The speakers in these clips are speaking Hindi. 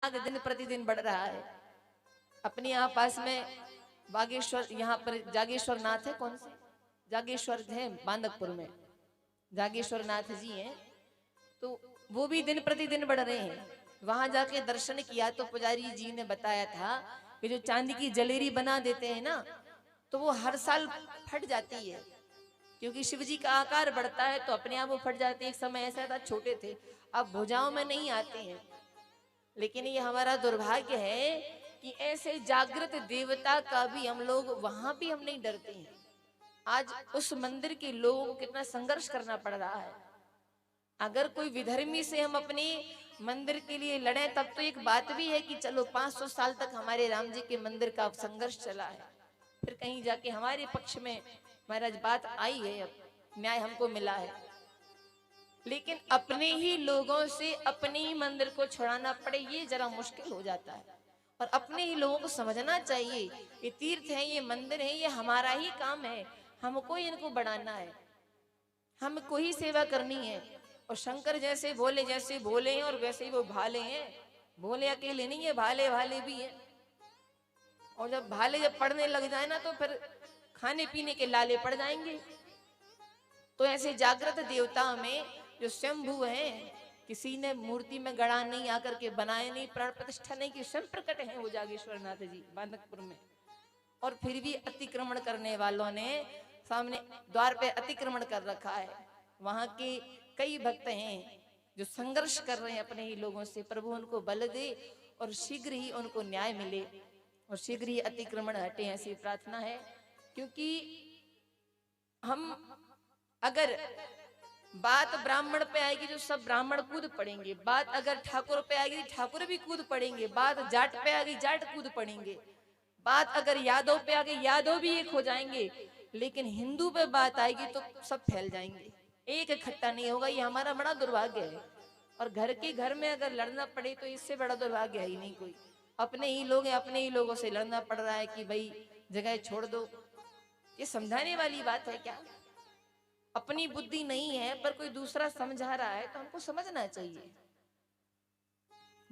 नाग दिन प्रतिदिन बढ़ रहा है। अपने यहाँ पास में बागेश्वर, यहाँ पर जागेश्वर नाथ है, कौन से जागेश्वर है बांदकपुर में, जागेश्वर नाथ जी हैं, तो वो भी दिन प्रतिदिन बढ़ रहे हैं। वहां जाके दर्शन किया तो पुजारी जी ने बताया था कि जो चांदी की जलेरी बना देते हैं ना, तो वो हर साल फट जाती है, क्योंकि शिव जी का आकार बढ़ता है तो अपने आप वो फट जाते हैं। एक समय ऐसा था, छोटे थे, अब भुजाओं में नहीं आते हैं। लेकिन ये हमारा दुर्भाग्य है कि ऐसे जागृत देवता का भी हम लोग, वहां भी हम नहीं डरते हैं। आज उस मंदिर के लोगों को कितना संघर्ष करना पड़ रहा है। अगर कोई विधर्मी से हम अपने मंदिर के लिए लड़े तब तो एक बात भी है कि चलो 500 साल तक हमारे राम जी के मंदिर का संघर्ष चला है, फिर कहीं जाके हमारे पक्ष में महाराज बात आई है, अब न्याय हमको मिला है। लेकिन अपने ही लोगों से अपने ही मंदिर को छुड़ाना पड़े, ये जरा मुश्किल हो जाता है। और अपने ही लोगों को समझना चाहिए, ये तीर्थ है, ये मंदिर है, ये हमारा ही काम है, हमको इनको बढ़ाना है, हमको ही सेवा करनी है। और शंकर जैसे भोले हैं और वैसे ही वो भाले हैं। भोले अकेले नहीं है, भाले भाले भी हैं। और जब भाले जब पड़ने लग जाए ना तो फिर खाने पीने के लाले पड़ जाएंगे। तो ऐसे जागृत देवता में जो शंभु हैं, किसी ने मूर्ति में गड़ा नहीं, आकर के बनाए नहीं, प्राण प्रतिष्ठा नहीं की, स्वयं प्रकट है वो जागेश्वर नाथ जी बांदकपुर में। और फिर भी अतिक्रमण करने वालों ने सामने द्वार पे अतिक्रमण कर रखा है। वहां के कई भक्त हैं जो संघर्ष कर रहे हैं अपने ही लोगों से। प्रभु उनको बल दे और शीघ्र ही उनको न्याय मिले और शीघ्र ही अतिक्रमण हटे, ऐसी प्रार्थना है। क्योंकि हम अगर बात ब्राह्मण पे आएगी तो सब ब्राह्मण कूद पड़ेंगे, बात अगर ठाकुर पे आएगी ठाकुर भी कूद पड़ेंगे, बात जाट पे आ गई जाट कूद पड़ेंगे, बात अगर यादव पे आ गई यादव भी एक हो जाएंगे। लेकिन हिंदू पे बात आएगी तो सब फैल जाएंगे, एक इकट्ठा नहीं होगा। ये हमारा बड़ा दुर्भाग्य है। और घर के घर में अगर लड़ना पड़े तो इससे बड़ा दुर्भाग्य है ही नहीं कोई। अपने ही लोग हैं, अपने ही लोगों से लड़ना पड़ रहा है कि भाई जगह छोड़ दो। ये समझाने वाली बात है क्या? अपनी बुद्धि नहीं है पर कोई दूसरा समझा रहा है तो हमको समझना चाहिए।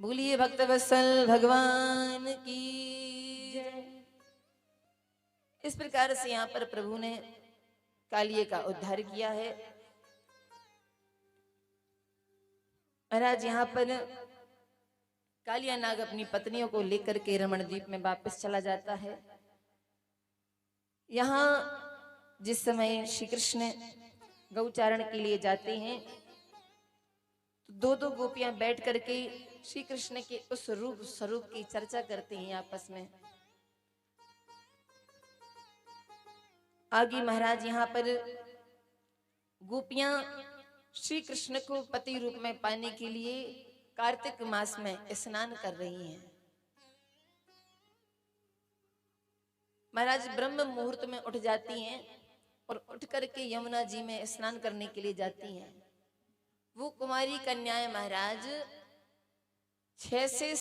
बोलिए भक्त वत्सल भगवान की जय। इस प्रकार से यहाँ पर प्रभु ने कालिये का उद्धार किया है। महाराज यहाँ पर कालिया नाग अपनी पत्नियों को लेकर के रमणद्वीप में वापस चला जाता है। यहाँ जिस समय श्री कृष्ण गौचारण के लिए जाते हैं तो दो दो गोपियां बैठ करके श्री कृष्ण के उस रूप स्वरूप की चर्चा करते हैं आपस में। आगे महाराज यहाँ पर गोपियां श्री कृष्ण को पति रूप में पाने के लिए कार्तिक मास में स्नान कर रही हैं। महाराज ब्रह्म मुहूर्त में उठ जाती हैं और उठ करके यमुना जी में स्नान करने के लिए जाती हैं। वो कुमारी कन्याएं महाराज 6 से